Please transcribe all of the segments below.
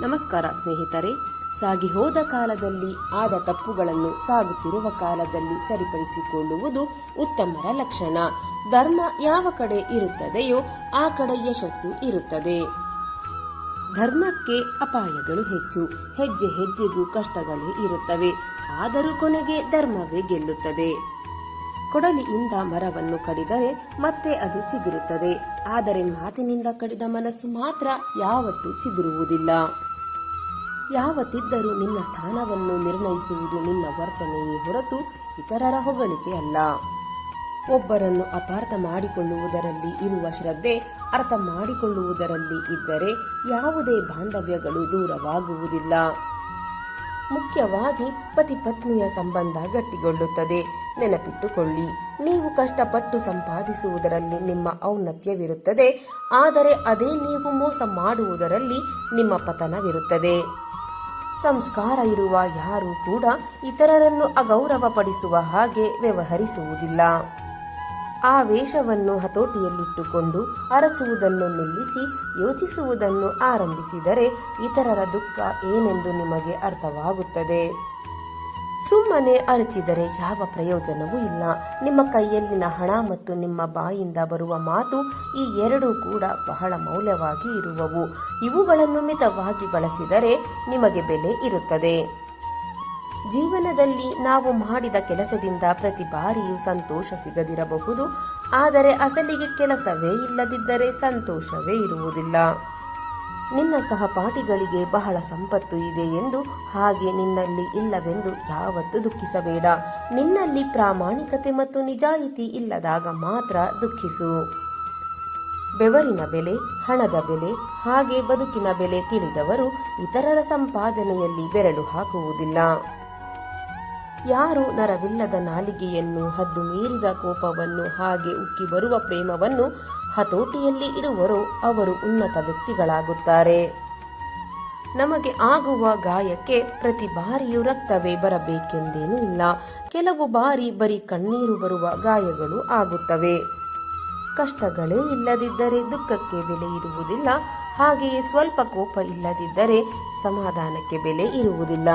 ನಮಸ್ಕಾರ ಸ್ನೇಹಿತರೆ. ಸಾಗಿ ಹೋದ ಕಾಲದಲ್ಲಿ ಆದ ತಪ್ಪುಗಳನ್ನು ಸಾಗುತ್ತಿರುವ ಕಾಲದಲ್ಲಿ ಸರಿಪಡಿಸಿಕೊಳ್ಳುವುದು ಉತ್ತಮರ ಲಕ್ಷಣ. ಧರ್ಮ ಯಾವ ಕಡೆ ಇರುತ್ತದೆಯೋ ಆ ಕಡೆ ಯಶಸ್ಸು ಇರುತ್ತದೆ. ಧರ್ಮಕ್ಕೆ ಅಪಾಯಗಳು ಹೆಚ್ಚು, ಹೆಜ್ಜೆ ಹೆಜ್ಜೆಗೂ ಕಷ್ಟಗಳೇ ಇರುತ್ತವೆ. ಆದರೂ ಕೊನೆಗೆ ಧರ್ಮವೇ ಗೆಲ್ಲುತ್ತದೆ. ಕೊಡಲಿಯಿಂದ ಮರವನ್ನು ಕಡಿದರೆ ಮತ್ತೆ ಅದು ಚಿಗುರುತ್ತದೆ, ಆದರೆ ಮಾತಿನಿಂದ ಕಡಿದ ಮನಸ್ಸು ಮಾತ್ರ ಯಾವತ್ತೂ ಚಿಗುರುವುದಿಲ್ಲ. ಯಾವತ್ತಿದ್ದರೂ ನಿನ್ನ ಸ್ಥಾನವನ್ನು ನಿರ್ಣಯಿಸುವುದು ನಿನ್ನ ವರ್ತನೆಯೇ ಹೊರತು ಇತರರ ಹೊಗಳಿಕೆ ಅಲ್ಲ. ಒಬ್ಬರನ್ನು ಅಪಾರ್ಥ ಮಾಡಿಕೊಳ್ಳುವುದರಲ್ಲಿ ಇರುವ ಶ್ರದ್ಧೆ ಅರ್ಥ ಮಾಡಿಕೊಳ್ಳುವುದರಲ್ಲಿ ಇದ್ದರೆ ಯಾವುದೇ ಬಾಂಧವ್ಯಗಳು ದೂರವಾಗುವುದಿಲ್ಲ. ಮುಖ್ಯವಾಗಿ ಪತಿ ಪತ್ನಿಯ ಸಂಬಂಧ ಗಟ್ಟಿಗೊಳ್ಳುತ್ತದೆ. ನೆನಪಿಟ್ಟುಕೊಳ್ಳಿ, ನೀವು ಕಷ್ಟಪಟ್ಟು ಸಂಪಾದಿಸುವುದರಲ್ಲಿ ನಿಮ್ಮ ಔನ್ನತ್ಯವಿರುತ್ತದೆ, ಆದರೆ ಅದೇ ನೀವು ಮೋಸ ಮಾಡುವುದರಲ್ಲಿ ನಿಮ್ಮ ಪತನವಿರುತ್ತದೆ. ಸಂಸ್ಕಾರ ಇರುವ ಯಾರೂ ಕೂಡ ಇತರರನ್ನು ಅಗೌರವಪಡಿಸುವ ಹಾಗೆ ವ್ಯವಹರಿಸುವುದಿಲ್ಲ. ಆವೇಶವನ್ನು ಹತೋಟಿಯಲ್ಲಿಟ್ಟುಕೊಂಡು ಅರಚುವುದನ್ನು ನಿಲ್ಲಿಸಿ ಯೋಚಿಸುವುದನ್ನು ಆರಂಭಿಸಿದರೆ ಇತರರ ದುಃಖ ಏನೆಂದು ನಿಮಗೆ ಅರ್ಥವಾಗುತ್ತದೆ. ಸುಮ್ಮನೆ ಅರಚಿದರೆ ಯಾವ ಪ್ರಯೋಜನವೂ ಇಲ್ಲ. ನಿಮ್ಮ ಕೈಯಲ್ಲಿನ ಹಣ ಮತ್ತು ನಿಮ್ಮ ಬಾಯಿಂದ ಬರುವ ಮಾತು, ಈ ಎರಡೂ ಕೂಡ ಬಹಳ ಮೌಲ್ಯವಾಗಿ ಇರುವವು. ಇವುಗಳನ್ನು ಮಿತವಾಗಿ ಬಳಸಿದರೆ ನಿಮಗೆ ಬೆಲೆ ಇರುತ್ತದೆ. ಜೀವನದಲ್ಲಿ ನಾವು ಮಾಡಿದ ಕೆಲಸದಿಂದ ಪ್ರತಿ ಬಾರಿಯೂ ಸಂತೋಷ ಸಿಗದಿರಬಹುದು, ಆದರೆ ಅಸಲಿಗೆ ಕೆಲಸವೇ ಇಲ್ಲದಿದ್ದರೆ ಸಂತೋಷವೇ ಇರುವುದಿಲ್ಲ. ನಿನ್ನ ಸಹಪಾಠಿಗಳಿಗೆ ಬಹಳ ಸಂಪತ್ತು ಇದೆ ಎಂದು, ಹಾಗೆ ನಿನ್ನಲ್ಲಿ ಇಲ್ಲವೆಂದು ಯಾವತ್ತೂ ದುಃಖಿಸಬೇಡ. ನಿನ್ನಲ್ಲಿ ಪ್ರಾಮಾಣಿಕತೆ ಮತ್ತು ನಿಜಾಯಿತಿ ಇಲ್ಲದಾಗ ಮಾತ್ರ ದುಃಖಿಸು. ಬೆವರಿನ ಬೆಲೆ, ಹಣದ ಬೆಲೆ, ಹಾಗೆ ಬದುಕಿನ ಬೆಲೆ ತಿಳಿದವರು ಇತರರ ಸಂಪಾದನೆಯಲ್ಲಿ ಬೆರಳು ಹಾಕುವುದಿಲ್ಲ. ಯಾರು ನರವಿಲ್ಲದ ನಾಲಿಗೆಯನ್ನು, ಹದ್ದು ಮೀರಿದ ಕೋಪವನ್ನು, ಹಾಗೆ ಉಕ್ಕಿ ಬರುವ ಪ್ರೇಮವನ್ನು ಹತೋಟಿಯಲ್ಲಿ ಇಡುವರೋ ಅವರು ಉನ್ನತ ವ್ಯಕ್ತಿಗಳಾಗುತ್ತಾರೆ. ನಮಗೆ ಆಗುವ ಗಾಯಕ್ಕೆ ಪ್ರತಿ ಬಾರಿಯೂ ರಕ್ತವೇ ಬರಬೇಕೆಂದೇನೂ ಇಲ್ಲ. ಕೆಲವು ಬಾರಿ ಬರೀ ಕಣ್ಣೀರು ಬರುವ ಗಾಯಗಳು ಆಗುತ್ತವೆ. ಕಷ್ಟಗಳೇ ಇಲ್ಲದಿದ್ದರೆ ದುಃಖಕ್ಕೆ ಬೆಲೆ ಇರುವುದಿಲ್ಲ, ಹಾಗೆಯೇ ಸ್ವಲ್ಪ ಕೋಪ ಇಲ್ಲದಿದ್ದರೆ ಸಮಾಧಾನಕ್ಕೆ ಬೆಲೆ ಇರುವುದಿಲ್ಲ.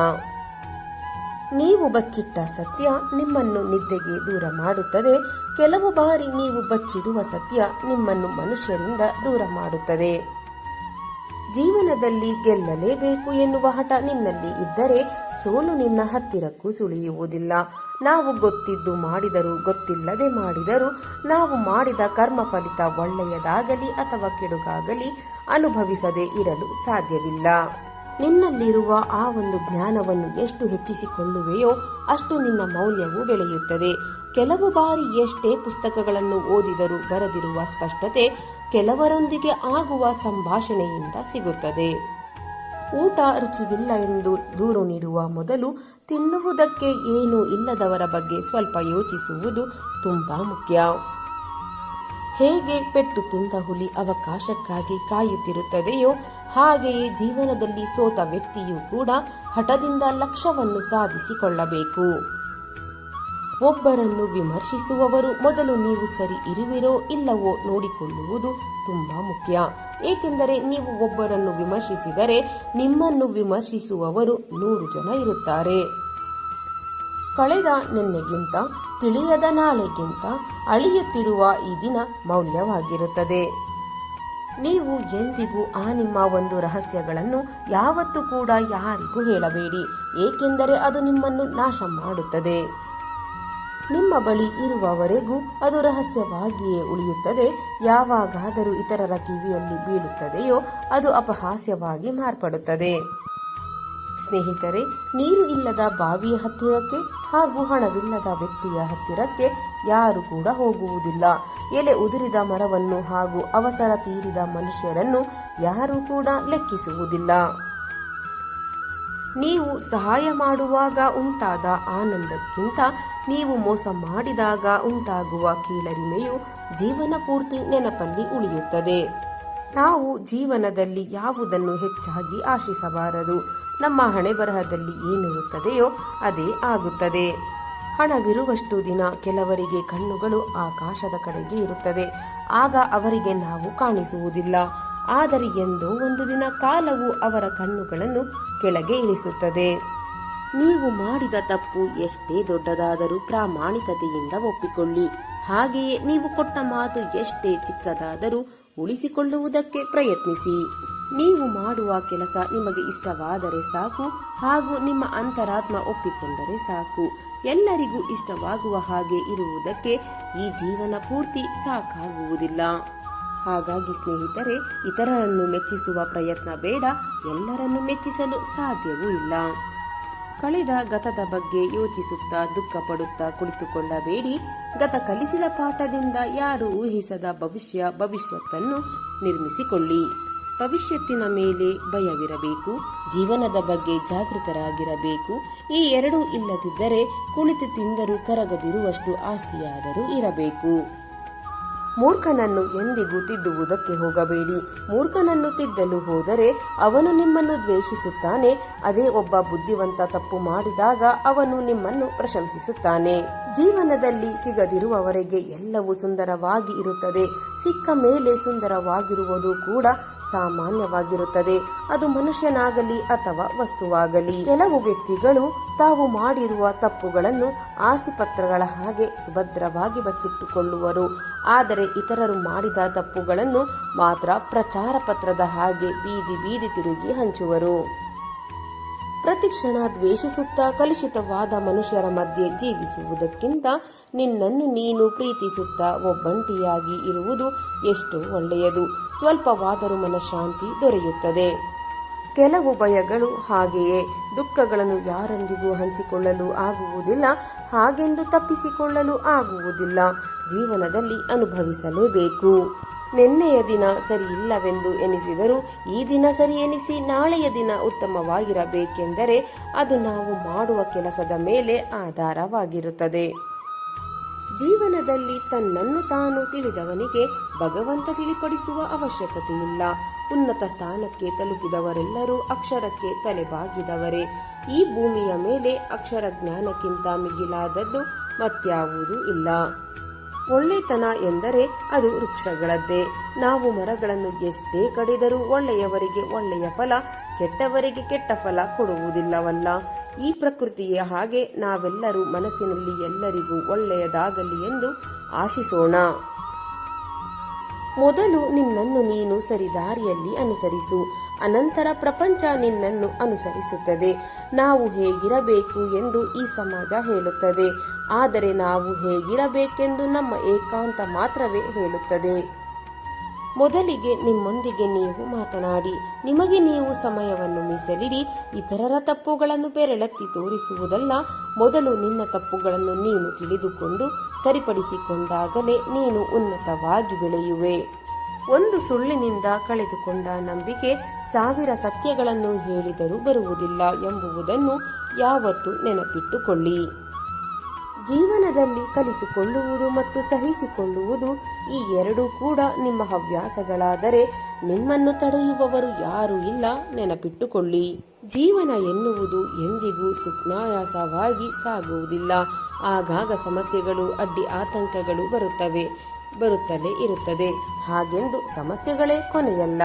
ನೀವು ಬಚ್ಚಿಟ್ಟ ಸತ್ಯ ನಿಮ್ಮನ್ನು ನಿದ್ದೆಗೆ ದೂರ ಮಾಡುತ್ತದೆ. ಕೆಲವು ಬಾರಿ ನೀವು ಬಚ್ಚಿಡುವ ಸತ್ಯ ನಿಮ್ಮನ್ನು ಮನುಷ್ಯರಿಂದ ದೂರ ಮಾಡುತ್ತದೆ. ಜೀವನದಲ್ಲಿ ಗೆಲ್ಲಲೇಬೇಕು ಎನ್ನುವ ಹಠ ನಿನ್ನಲ್ಲಿ ಇದ್ದರೆ ಸೋಲು ನಿನ್ನ ಹತ್ತಿರಕ್ಕೂ ಸುಳಿಯುವುದಿಲ್ಲ. ನಾವು ಗೊತ್ತಿದ್ದು ಮಾಡಿದರೂ ಗೊತ್ತಿಲ್ಲದೆ ಮಾಡಿದರೂ ನಾವು ಮಾಡಿದ ಕರ್ಮ ಫಲಿತ ಒಳ್ಳೆಯದಾಗಲಿ ಅಥವಾ ಕೆಡುಕಾಗಲಿ ಅನುಭವಿಸದೆ ಇರಲು ಸಾಧ್ಯವಿಲ್ಲ. ನಿನ್ನಲ್ಲಿರುವ ಆ ಒಂದು ಜ್ಞಾನವನ್ನು ಎಷ್ಟು ಹೆಚ್ಚಿಸಿಕೊಳ್ಳುವೆಯೋ ಅಷ್ಟು ನಿನ್ನ ಮೌಲ್ಯವು ಬೆಳೆಯುತ್ತದೆ. ಕೆಲವು ಬಾರಿ ಎಷ್ಟೇ ಪುಸ್ತಕಗಳನ್ನು ಓದಿದರೂ ಬರದಿರುವ ಸ್ಪಷ್ಟತೆ ಕೆಲವರೊಂದಿಗೆ ಆಗುವ ಸಂಭಾಷಣೆಯಿಂದ ಸಿಗುತ್ತದೆ. ಊಟ ರುಚಿವಿಲ್ಲ ಎಂದು ದೂರು ನೀಡುವ ಮೊದಲು ತಿನ್ನುವುದಕ್ಕೆ ಏನೂ ಇಲ್ಲದವರ ಬಗ್ಗೆ ಸ್ವಲ್ಪ ಯೋಚಿಸುವುದು ತುಂಬಾ ಮುಖ್ಯ. ಹೇಗೆ ಪೆಟ್ಟು ತಿಂದ ಹುಲಿ ಅವಕಾಶಕ್ಕಾಗಿ ಕಾಯುತ್ತಿರುತ್ತದೆಯೋ ಹಾಗೆಯೇ ಜೀವನದಲ್ಲಿ ಸೋತ ವ್ಯಕ್ತಿಯೂ ಕೂಡ ಹಠದಿಂದ ಲಕ್ಷ್ಯವನ್ನು ಸಾಧಿಸಿಕೊಳ್ಳಬೇಕು. ಒಬ್ಬರನ್ನು ವಿಮರ್ಶಿಸುವವರು ಮೊದಲು ನೀವು ಸರಿ ಇರುವಿರೋ ಇಲ್ಲವೋ ನೋಡಿಕೊಳ್ಳುವುದು ತುಂಬಾ ಮುಖ್ಯ. ಏಕೆಂದರೆ ನೀವು ಒಬ್ಬರನ್ನು ವಿಮರ್ಶಿಸಿದರೆ ನಿಮ್ಮನ್ನು ವಿಮರ್ಶಿಸುವವರು 100 ಜನ ಇರುತ್ತಾರೆ. ಕಳೆದ ನಿನ್ನೆಗಿಂತ, ತಿಳಿಯದ ನಾಳೆಗಿಂತ ಅಳಿಯುತ್ತಿರುವ ಈ ದಿನ ಮೌಲ್ಯವಾಗಿರುತ್ತದೆ. ನೀವು ಎಂದಿಗೂ ಆ ನಿಮ್ಮ ಒಂದು ರಹಸ್ಯಗಳನ್ನು ಯಾವತ್ತೂ ಕೂಡ ಯಾರಿಗೂ ಹೇಳಬೇಡಿ, ಏಕೆಂದರೆ ಅದು ನಿಮ್ಮನ್ನು ನಾಶ ಮಾಡುತ್ತದೆ. ನಿಮ್ಮ ಬಳಿ ಇರುವವರೆಗೂ ಅದು ರಹಸ್ಯವಾಗಿಯೇ ಉಳಿಯುತ್ತದೆ. ಯಾವಾಗಾದರೂ ಇತರರ ಕಿವಿಯಲ್ಲಿ ಬೀಳುತ್ತದೆಯೋ ಅದು ಅಪಹಾಸ್ಯವಾಗಿ ಮಾರ್ಪಡುತ್ತದೆ. ಸ್ನೇಹಿತರೆ, ನೀರು ಇಲ್ಲದ ಬಾವಿಯ ಹತ್ತಿರಕ್ಕೆ ಹಾಗೂ ಹಣವಿಲ್ಲದ ವ್ಯಕ್ತಿಯ ಹತ್ತಿರಕ್ಕೆ ಯಾರು ಕೂಡ ಹೋಗುವುದಿಲ್ಲ. ಎಲೆ ಉದುರಿದ ಮರವನ್ನು ಹಾಗೂ ಅವಸರ ತೀರಿದ ಮನುಷ್ಯರನ್ನು ಯಾರೂ ಕೂಡ ಲೆಕ್ಕಿಸುವುದಿಲ್ಲ. ನೀವು ಸಹಾಯ ಮಾಡುವಾಗ ಉಂಟಾದ ಆನಂದಕ್ಕಿಂತ ನೀವು ಮೋಸ ಮಾಡಿದಾಗ ಉಂಟಾಗುವ ಕೀಳರಿಮೆಯು ಜೀವನ ಪೂರ್ತಿ ನೆನಪಲ್ಲಿ ಉಳಿಯುತ್ತದೆ. ನಾವು ಜೀವನದಲ್ಲಿ ಯಾವುದನ್ನು ಹೆಚ್ಚಾಗಿ ಆಶಿಸಬಾರದು. ನಮ್ಮ ಹಣೆ ಬರಹದಲ್ಲಿ ಏನಿರುತ್ತದೆಯೋ ಅದೇ ಆಗುತ್ತದೆ. ಹಣವಿರುವಷ್ಟು ದಿನ ಕೆಲವರಿಗೆ ಕಣ್ಣುಗಳು ಆಕಾಶದ ಕಡೆಗೆ ಇರುತ್ತದೆ. ಆಗ ಅವರಿಗೆ ನಾವು ಕಾಣಿಸುವುದಿಲ್ಲ. ಆದರೆ ಎಂದೋ ಒಂದು ದಿನ ಕಾಲವು ಅವರ ಕಣ್ಣುಗಳನ್ನು ಕೆಳಗೆ ಇಳಿಸುತ್ತದೆ. ನೀವು ಮಾಡಿದ ತಪ್ಪು ಎಷ್ಟೇ ದೊಡ್ಡದಾದರೂ ಪ್ರಾಮಾಣಿಕತೆಯಿಂದ ಒಪ್ಪಿಕೊಳ್ಳಿ. ಹಾಗೆಯೇ ನೀವು ಕೊಟ್ಟ ಮಾತು ಎಷ್ಟೇ ಚಿಕ್ಕದಾದರೂ ಉಳಿಸಿಕೊಳ್ಳುವುದಕ್ಕೆ ಪ್ರಯತ್ನಿಸಿ. ನೀವು ಮಾಡುವ ಕೆಲಸ ನಿಮಗೆ ಇಷ್ಟವಾದರೆ ಸಾಕು, ಹಾಗೂ ನಿಮ್ಮ ಅಂತರಾತ್ಮ ಒಪ್ಪಿಕೊಂಡರೆ ಸಾಕು. ಎಲ್ಲರಿಗೂ ಇಷ್ಟವಾಗುವ ಹಾಗೆ ಇರುವುದಕ್ಕೆ ಈ ಜೀವನ ಪೂರ್ತಿ ಸಾಕಾಗುವುದಿಲ್ಲ. ಹಾಗಾಗಿ ಸ್ನೇಹಿತರೆ, ಇತರರನ್ನು ಮೆಚ್ಚಿಸುವ ಪ್ರಯತ್ನ ಬೇಡ. ಎಲ್ಲರನ್ನು ಮೆಚ್ಚಿಸಲು ಸಾಧ್ಯವೂ ಇಲ್ಲ. ಕಳೆದ ಗತದ ಬಗ್ಗೆ ಯೋಚಿಸುತ್ತಾ ದುಃಖ ಪಡುತ್ತಾ ಕುಳಿತುಕೊಳ್ಳಬೇಡಿ. ಗತ ಕಲಿಸಿದ ಪಾಠದಿಂದ ಯಾರು ಊಹಿಸದ ಭವಿಷ್ಯತ್ತನ್ನು ನಿರ್ಮಿಸಿಕೊಳ್ಳಿ. ಭವಿಷ್ಯತ್ತಿನ ಮೇಲೆ ಭಯವಿರಬೇಕು, ಜೀವನದ ಬಗ್ಗೆ ಜಾಗೃತರಾಗಿರಬೇಕು. ಈ ಎರಡೂ ಇಲ್ಲದಿದ್ದರೆ ಕುಳಿತು ತಿಂದರೂ ಕರಗದಿರುವಷ್ಟು ಆಸ್ತಿಯಾದರೂ ಇರಬೇಕು. ಮೂರ್ಖನನ್ನು ಎಂದಿಗೂ ತಿದ್ದುವುದಕ್ಕೆ ಹೋಗಬೇಡಿ. ಮೂರ್ಖನನ್ನು ತಿದ್ದಲು ಹೋದರೆ ಅವನು ನಿಮ್ಮನ್ನು ದ್ವೇಷಿಸುತ್ತಾನೆ. ಅದೇ ಒಬ್ಬ ಬುದ್ಧಿವಂತ ತಪ್ಪು ಮಾಡಿದಾಗ ಅವನು ನಿಮ್ಮನ್ನು ಪ್ರಶಂಸಿಸುತ್ತಾನೆ. ಜೀವನದಲ್ಲಿ ಸಿಗದಿರುವವರೆಗೆ ಎಲ್ಲವೂ ಸುಂದರವಾಗಿ ಇರುತ್ತದೆ. ಸಿಕ್ಕ ಮೇಲೆ ಸುಂದರವಾಗಿರುವುದು ಕೂಡ ಸಾಮಾನ್ಯವಾಗಿರುತ್ತದೆ. ಅದು ಮನುಷ್ಯನಾಗಲಿ ಅಥವಾ ವಸ್ತುವಾಗಲಿ. ಕೆಲವು ವ್ಯಕ್ತಿಗಳು ತಾವು ಮಾಡಿರುವ ತಪ್ಪುಗಳನ್ನು ಆಸ್ತಿಪತ್ರಗಳ ಹಾಗೆ ಸುಭದ್ರವಾಗಿ ಬಚ್ಚಿಟ್ಟುಕೊಳ್ಳುವರು. ಆದರೆ ಇತರರು ಮಾಡಿದ ತಪ್ಪುಗಳನ್ನು ಮಾತ್ರ ಪ್ರಚಾರ ಪತ್ರದ ಹಾಗೆ ಬೀದಿ ಬೀದಿ ತಿರುಗಿ ಹಂಚುವರು. ಪ್ರತಿಕ್ಷಣ ದ್ವೇಷಿಸುತ್ತಾ ಕಲುಷಿತವಾದ ಮನುಷ್ಯರ ಮಧ್ಯೆ ಜೀವಿಸುವುದಕ್ಕಿಂತ ನಿನ್ನನ್ನು ನೀನು ಪ್ರೀತಿಸುತ್ತಾ ಒಬ್ಬಂಟಿಯಾಗಿ ಇರುವುದು ಎಷ್ಟೋ ಒಳ್ಳೆಯದು. ಸ್ವಲ್ಪವಾದರೂ ಮನಃಶಾಂತಿ ದೊರೆಯುತ್ತದೆ. ಕೆಲವು ಭಯಗಳು ಹಾಗೆಯೇ. ದುಃಖಗಳನ್ನು ಯಾರೊಂದಿಗೂ ಹಂಚಿಕೊಳ್ಳಲು ಆಗುವುದಿಲ್ಲ, ಹಾಗೆಂದು ತಪ್ಪಿಸಿಕೊಳ್ಳಲು ಆಗುವುದಿಲ್ಲ. ಜೀವನದಲ್ಲಿ ಅನುಭವಿಸಲೇಬೇಕು. ನಿನ್ನೆಯ ದಿನ ಸರಿ ಇಲ್ಲವೆಂದು ಎನಿಸಿದರೂ ಈ ದಿನ ಸರಿ ಎನಿಸಿ ನಾಳೆಯ ದಿನ ಉತ್ತಮವಾಗಿರಬೇಕೆಂದರೆ ಅದು ನಾವು ಮಾಡುವ ಕೆಲಸದ ಮೇಲೆ ಆಧಾರವಾಗಿರುತ್ತದೆ. ಜೀವನದಲ್ಲಿ ತನ್ನನ್ನು ತಾನು ತಿಳಿದವನಿಗೆ ಭಗವಂತ ತಿಳಿಪಡಿಸುವ ಅವಶ್ಯಕತೆಯಿಲ್ಲ. ಉನ್ನತ ಸ್ಥಾನಕ್ಕೆ ತಲುಪಿದವರೆಲ್ಲರೂ ಅಕ್ಷರಕ್ಕೆ ತಲೆಬಾಗಿದವರೇ. ಈ ಭೂಮಿಯ ಮೇಲೆ ಅಕ್ಷರ ಜ್ಞಾನಕ್ಕಿಂತ ಮಿಗಿಲಾದದ್ದು ಮತ್ಯಾವುದೂ ಇಲ್ಲ. ಒಳ್ಳೆತನ ಎಂದರೆ ಅದು ವೃಕ್ಷಗಳದ್ದೇ. ನಾವು ಮರಗಳನ್ನು ಎಷ್ಟೇ ಕಡಿದರೂ ಒಳ್ಳೆಯವರಿಗೆ ಒಳ್ಳೆಯ ಫಲ, ಕೆಟ್ಟವರಿಗೆ ಕೆಟ್ಟ ಫಲ ಕೊಡುವುದಿಲ್ಲವಲ್ಲ. ಈ ಪ್ರಕೃತಿಯ ಹಾಗೆ ನಾವೆಲ್ಲರೂ ಮನಸ್ಸಿನಲ್ಲಿ ಎಲ್ಲರಿಗೂ ಒಳ್ಳೆಯದಾಗಲಿ ಎಂದು ಆಶಿಸೋಣ. ಮೊದಲು ನಿನ್ನನ್ನು ನೀನು ಸರಿದಾರಿಯಲ್ಲಿ ಅನುಸರಿಸು, ಅನಂತರ ಪ್ರಪಂಚ ನಿನ್ನನ್ನು ಅನುಸರಿಸುತ್ತದೆ. ನಾವು ಹೇಗಿರಬೇಕು ಎಂದು ಈ ಸಮಾಜ ಹೇಳುತ್ತದೆ, ಆದರೆ ನಾವು ಹೇಗಿರಬೇಕೆಂದು ನಮ್ಮ ಏಕಾಂತ ಮಾತ್ರವೇ ಹೇಳುತ್ತದೆ. ಮೊದಲಿಗೆ ನಿಮ್ಮೊಂದಿಗೆ ನೀವು ಮಾತನಾಡಿ, ನಿಮಗೆ ನೀವು ಸಮಯವನ್ನು ಮೀಸಲಿಡಿ. ಇತರರ ತಪ್ಪುಗಳನ್ನು ಬೆರಳೆತ್ತಿ ತೋರಿಸುವುದಲ್ಲ, ಮೊದಲು ನಿನ್ನ ತಪ್ಪುಗಳನ್ನು ನೀನು ತಿಳಿದುಕೊಂಡು ಸರಿಪಡಿಸಿಕೊಂಡಾಗಲೇ ನೀನು ಉನ್ನತವಾಗಿ ಬೆಳೆಯುವೆ. ಒಂದು ಸುಳ್ಳಿನಿಂದ ಕಳೆದುಕೊಂಡ ನಂಬಿಕೆ 1000 ಸತ್ಯಗಳನ್ನು ಹೇಳಿದರೂ ಬರುವುದಿಲ್ಲ ಎಂಬುದನ್ನು ಯಾವತ್ತೂ ನೆನಪಿಟ್ಟುಕೊಳ್ಳಿ. ಜೀವನದಲ್ಲಿ ಕಲಿತುಕೊಳ್ಳುವುದು ಮತ್ತು ಸಹಿಸಿಕೊಳ್ಳುವುದು ಈ ಎರಡೂ ಕೂಡ ನಿಮ್ಮ ಹವ್ಯಾಸಗಳಾದರೆ ನಿಮ್ಮನ್ನು ತಡೆಯುವವರು ಯಾರೂ ಇಲ್ಲ, ನೆನಪಿಟ್ಟುಕೊಳ್ಳಿ. ಜೀವನ ಎನ್ನುವುದು ಎಂದಿಗೂ ಸುಜ್ಞಾಯಾಸವಾಗಿ ಸಾಗುವುದಿಲ್ಲ. ಆಗಾಗ ಸಮಸ್ಯೆಗಳು, ಅಡ್ಡಿ ಆತಂಕಗಳು ಬರುತ್ತಲೇ ಇರುತ್ತದೆ. ಹಾಗೆಂದು ಸಮಸ್ಯೆಗಳೇ ಕೊನೆಯಲ್ಲ.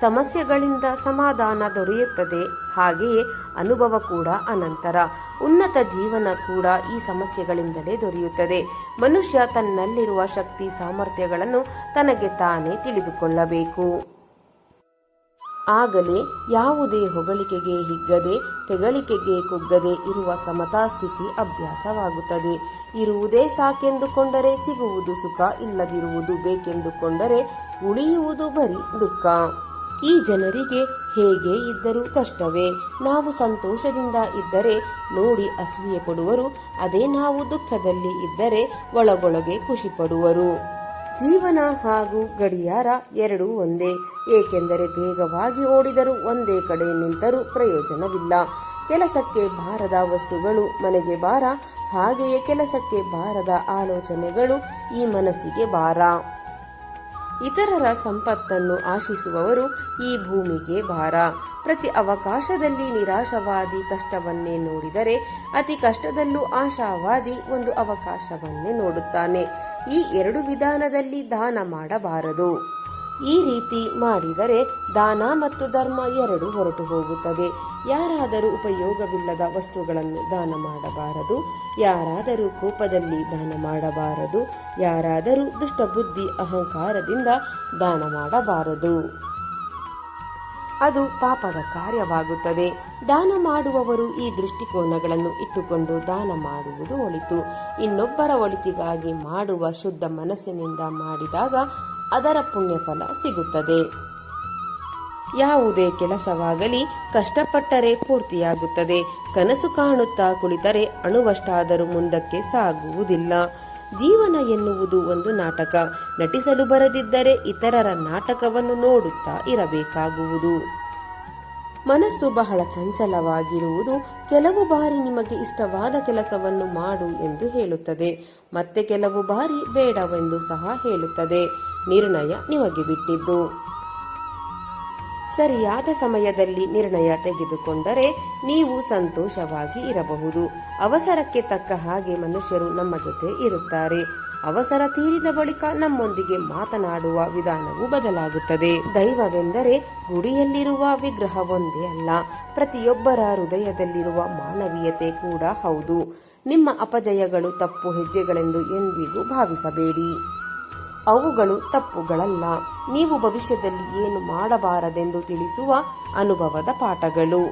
ಸಮಸ್ಯೆಗಳಿಂದ ಸಮಾಧಾನ ದೊರೆಯುತ್ತದೆ, ಹಾಗೆಯೇ ಅನುಭವ ಕೂಡ ಅನಂತರ. ಉನ್ನತ ಜೀವನ ಕೂಡ ಈ ಸಮಸ್ಯೆಗಳಿಂದಲೇ ದೊರೆಯುತ್ತದೆ. ಮನುಷ್ಯ ತನ್ನಲ್ಲಿರುವ ಶಕ್ತಿ ಸಾಮರ್ಥ್ಯಗಳನ್ನು ತನಗೆ ತಾನೇ ತಿಳಿದುಕೊಳ್ಳಬೇಕು. ಆಗಲೇ ಯಾವುದೇ ಹೊಗಳಿಕೆಗೆ ಹಿಗ್ಗದೆ, ತೆಗಳಿಕೆಗೆ ಕುಗ್ಗದೆ ಇರುವ ಸಮತಾ ಸ್ಥಿತಿ ಅಭ್ಯಾಸವಾಗುತ್ತದೆ. ಇರುವುದೇ ಸಾಕೆಂದುಕೊಂಡರೆ ಸಿಗುವುದು ಸುಖ, ಇಲ್ಲದಿರುವುದು ಬೇಕೆಂದುಕೊಂಡರೆ ಉಳಿಯುವುದು ಬರೀ ದುಃಖ. ಈ ಜನರಿಗೆ ಹೇಗೆ ಇದ್ದರೂ ಕಷ್ಟವೇ. ನಾವು ಸಂತೋಷದಿಂದ ಇದ್ದರೆ ನೋಡಿ ಅಸೂಯೆ ಪಡುವರು, ಅದೇ ನಾವು ದುಃಖದಲ್ಲಿ ಇದ್ದರೆ ಒಳಗೊಳಗೆ ಖುಷಿ ಪಡುವರು. ಜೀವನ ಹಾಗೂ ಗಡಿಯಾರ ಎರಡೂ ಒಂದೇ, ಏಕೆಂದರೆ ವೇಗವಾಗಿ ಓಡಿದರೂ ಒಂದೇ ಕಡೆ ನಿಂತರೂ ಪ್ರಯೋಜನವಿಲ್ಲ. ಕೆಲಸಕ್ಕೆ ಬಾರದ ವಸ್ತುಗಳು ಮನೆಗೆ ಭಾರ, ಹಾಗೆಯೇ ಕೆಲಸಕ್ಕೆ ಬಾರದ ಆಲೋಚನೆಗಳು ಈ ಮನಸ್ಸಿಗೆ ಭಾರ. ಇತರರ ಸಂಪತ್ತನ್ನು ಆಶಿಸುವವರು ಈ ಭೂಮಿಗೆ ಭಾರ. ಪ್ರತಿ ಅವಕಾಶದಲ್ಲಿ ನಿರಾಶವಾದಿ ಕಷ್ಟವನ್ನೇ ನೋಡಿದರೆ ಅತಿ ಕಷ್ಟದಲ್ಲೂ ಆಶಾವಾದಿ ಒಂದು ಅವಕಾಶವನ್ನೇ ನೋಡುತ್ತಾನೆ. ಈ ಎರಡು ವಿಧಾನದಲ್ಲಿ ದಾನ ಮಾಡಬಾರದು. ಈ ರೀತಿ ಮಾಡಿದರೆ ದಾನ ಮತ್ತು ಧರ್ಮ ಎರಡು ಹೊರಟು ಹೋಗುತ್ತದೆ. ಯಾರಾದರೂ ಉಪಯೋಗವಿಲ್ಲದ ವಸ್ತುಗಳನ್ನು ದಾನ ಮಾಡಬಾರದು. ಯಾರಾದರೂ ಕೋಪದಲ್ಲಿ ದಾನ ಮಾಡಬಾರದು. ಯಾರಾದರೂ ದುಷ್ಟಬುದ್ಧಿ ಅಹಂಕಾರದಿಂದ ದಾನ ಮಾಡಬಾರದು. ಅದು ಪಾಪದ ಕಾರ್ಯವಾಗುತ್ತದೆ. ದಾನ ಮಾಡುವವರು ಈ ದೃಷ್ಟಿಕೋನಗಳನ್ನು ಇಟ್ಟುಕೊಂಡು ದಾನ ಮಾಡುವುದು ಒಳಿತು. ಇನ್ನೊಬ್ಬರ ಒಳಿತಿಗಾಗಿ ಮಾಡುವ ಶುದ್ಧ ಮನಸ್ಸಿನಿಂದ ಮಾಡಿದಾಗ ಅದರ ಪುಣ್ಯಫಲ ಸಿಗುತ್ತದೆ. ಯಾವುದೇ ಕೆಲಸವಾಗಲಿ ಕಷ್ಟಪಟ್ಟರೆ ಪೂರ್ತಿಯಾಗುತ್ತದೆ. ಕನಸು ಕಾಣುತ್ತಾ ಕುಳಿತರೆ ಅಣುವಷ್ಟಾದರೂ ಮುಂದಕ್ಕೆ ಸಾಗುವುದಿಲ್ಲ. ಜೀವನ ಎನ್ನುವುದು ಒಂದು ನಾಟಕ. ನಟಿಸಲು ಬರದಿದ್ದರೆ ಇತರರ ನಾಟಕವನ್ನು ನೋಡುತ್ತಾ ಇರಬೇಕಾಗುವುದು. ಮನಸ್ಸು ಬಹಳ ಚಂಚಲವಾಗಿರುವುದು ಕೆಲವು ಬಾರಿ ನಿಮಗೆ ಇಷ್ಟವಾದ ಕೆಲಸವನ್ನು ಮಾಡು ಎಂದು ಹೇಳುತ್ತದೆ, ಮತ್ತೆ ಕೆಲವು ಬಾರಿ ಬೇಡವೆಂದು ಸಹ ಹೇಳುತ್ತದೆ. ನಿರ್ಣಯ ನಿಮಗೆ ಬಿಟ್ಟಿದ್ದು. ಸರಿಯಾದ ಸಮಯದಲ್ಲಿ ನಿರ್ಣಯ ತೆಗೆದುಕೊಂಡರೆ ನೀವು ಸಂತೋಷವಾಗಿ ಇರಬಹುದು. ಅವಸರಕ್ಕೆ ತಕ್ಕ ಹಾಗೆ ಮನುಷ್ಯರು ನಮ್ಮ ಜೊತೆ ಇರುತ್ತಾರೆ. ಅವಸರ ತೀರಿದ ಬಳಿಕ ನಮ್ಮೊಂದಿಗೆ ಮಾತನಾಡುವ ವಿಧಾನವು ಬದಲಾಗುತ್ತದೆ. ದೈವವೆಂದರೆ ಗುಡಿಯಲ್ಲಿರುವ ವಿಗ್ರಹ ಒಂದೇ ಅಲ್ಲ, ಪ್ರತಿಯೊಬ್ಬರ ಹೃದಯದಲ್ಲಿರುವ ಮಾನವೀಯತೆ ಕೂಡ ಹೌದು. ನಿಮ್ಮ ಅಪಜಯಗಳು ತಪ್ಪು ಹೆಜ್ಜೆಗಳೆಂದು ಎಂದಿಗೂ ಭಾವಿಸಬೇಡಿ. ಅವುಗಳು ತಪ್ಪುಗಳಲ್ಲ, ನೀವು ಭವಿಷ್ಯದಲ್ಲಿ ಏನು ಮಾಡಬಾರದೆಂದು ತಿಳಿಸುವ ಅನುಭವದ ಪಾಠಗಳು.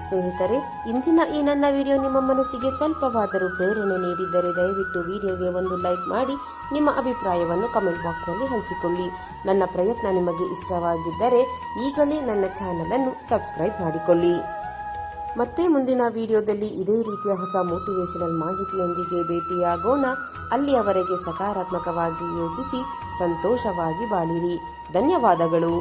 ಸ್ನೇಹಿತರೆ, ಇಂದಿನ ಈ ನನ್ನ ವಿಡಿಯೋ ನಿಮ್ಮ ಮನಸ್ಸಿಗೆ ಸ್ವಲ್ಪವಾದರೂ ಪ್ರೇರಣೆ ನೀಡಿದ್ದರೆ ದಯವಿಟ್ಟು ವಿಡಿಯೋಗೆ ಒಂದು ಲೈಕ್ ಮಾಡಿ ನಿಮ್ಮ ಅಭಿಪ್ರಾಯವನ್ನು ಕಮೆಂಟ್ ಬಾಕ್ಸ್ನಲ್ಲಿ ಹಂಚಿಕೊಳ್ಳಿ. ನನ್ನ ಪ್ರಯತ್ನ ನಿಮಗೆ ಇಷ್ಟವಾಗಿದ್ದರೆ ಈಗಲೇ ನನ್ನ ಚಾನಲ್ ಅನ್ನು ಸಬ್ಸ್ಕ್ರೈಬ್ ಮಾಡಿಕೊಳ್ಳಿ. ಮತ್ತೆ ಮುಂದಿನ ವಿಡಿಯೋದಲ್ಲಿ ಇದೇ ರೀತಿಯ ಹೊಸ ಮೋಟಿವೇಶನಲ್ ಮಾಹಿತಿಯೊಂದಿಗೆ ಭೇಟಿಯಾಗೋಣ. ಅಲ್ಲಿಯವರೆಗೆ ಸಕಾರಾತ್ಮಕವಾಗಿ ಯೋಚಿಸಿ ಸಂತೋಷವಾಗಿ ಬಾಳಿರಿ. ಧನ್ಯವಾದಗಳು.